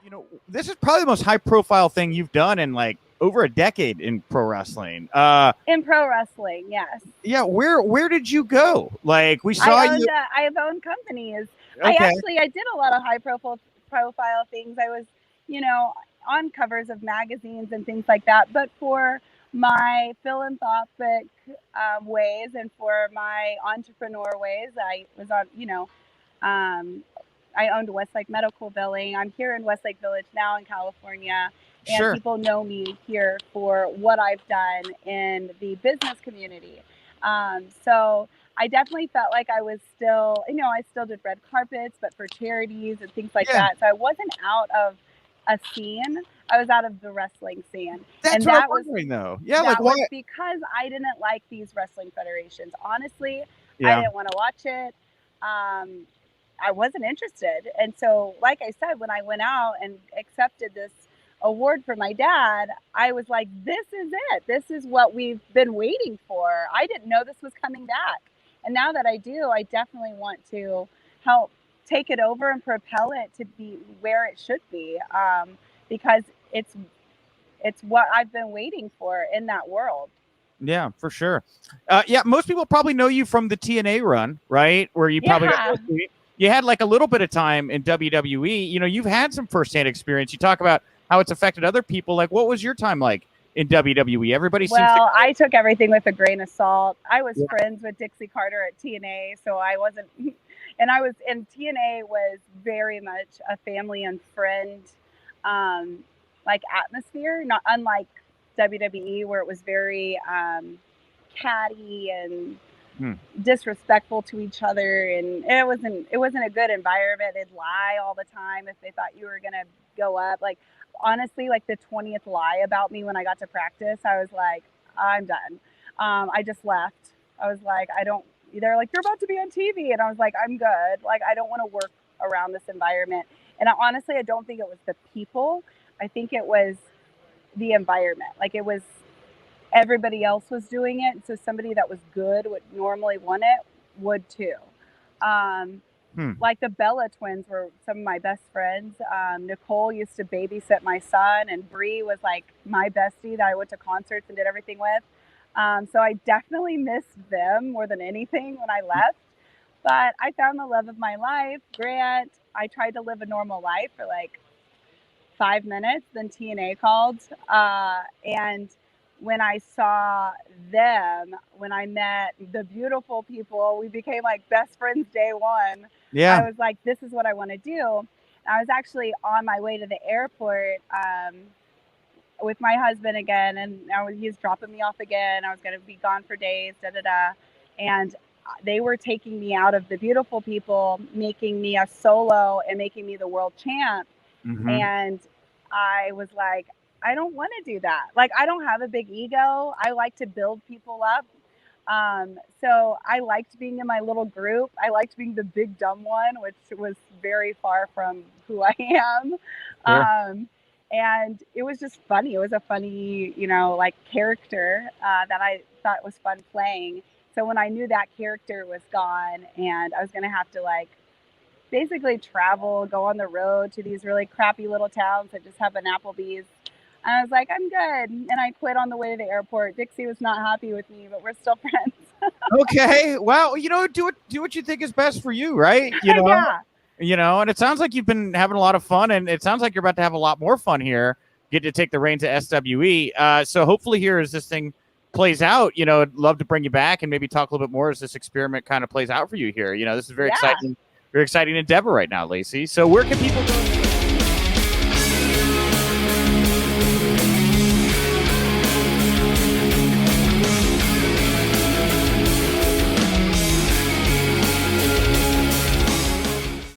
You know, this is probably the most high-profile thing you've done in like over a decade in pro wrestling. In pro wrestling, yes. Yeah, where did you go? Like we saw you. I've owned companies. Okay. I did a lot of high profile things. I was, on covers of magazines and things like that. But for my philanthropic ways and for my entrepreneur ways, I was on, I owned Westlake Medical Billing. I'm here in Westlake Village now in California. And Sure. people know me here for what I've done in the business community. So I definitely felt like I was still, I still did red carpets, but for charities and things like that. So I wasn't out of a scene. I was out of the wrestling scene. That's what I'm wondering, though. Yeah, like what? Because I didn't like these wrestling federations. Honestly, I didn't want to watch it. I wasn't interested. And so, like I said, when I went out and accepted this award for my dad, I was like, this is it. This is what we've been waiting for. I didn't know this was coming back. And now that I do, I definitely want to help take it over and propel it to be where it should be, because it's what I've been waiting for in that world. Yeah, for sure. Yeah, most people probably know you from the TNA run, right? Where you probably you had like a little bit of time in WWE. You know, you've had some firsthand experience. You talk about how it's affected other people. Like, what was your time like in WWE? Everybody seems to... I took everything with a grain of salt. I was friends with Dixie Carter at TNA, so I wasn't, and TNA was very much a family and friend, like atmosphere, not unlike WWE, where it was very catty and disrespectful to each other, and it wasn't a good environment. They'd lie all the time if they thought you were gonna go up. Like, honestly, like the 20th lie about me when I got to practice, I was like, I'm done. I just left. I was like, they're like, you're about to be on TV. And I was like, I'm good. Like, I don't want to work around this environment. And honestly, I don't think it was the people. I think it was the environment. Like, it was everybody else was doing it. So somebody that was good would normally want it would too. Like the Bella twins were some of my best friends. Nicole used to babysit my son, and Bree was like my bestie that I went to concerts and did everything with. So I definitely missed them more than anything when I left. But I found the love of my life, Grant. I tried to live a normal life for like 5 minutes. Then TNA called. And when I saw them, when I met the beautiful people, we became like best friends day one. Yeah. I was like, this is what I want to do. I was actually on my way to the airport with my husband again, and he was dropping me off again. I was going to be gone for days, and they were taking me out of the beautiful people, making me a solo and making me the world champ. And I was like, I don't want to do that. Like, I don't have a big ego. I like to build people up. So I liked being in my little group. I liked being the big dumb one, which was very far from who I am. Sure. And it was just funny. It was a funny, like character that I thought was fun playing. So when I knew that character was gone and I was going to have to like basically travel, go on the road to these really crappy little towns that just have an Applebee's, I was like, I'm good. And I quit on the way to the airport. Dixie was not happy with me, but we're still friends. Okay. Well, do what you think is best for you, right? And it sounds like you've been having a lot of fun, and it sounds like you're about to have a lot more fun here. Get to take the reins of SWE. So hopefully here as this thing plays out, I'd love to bring you back and maybe talk a little bit more as this experiment kind of plays out for you here. This is very exciting endeavor right now, Lacey. So where can people go?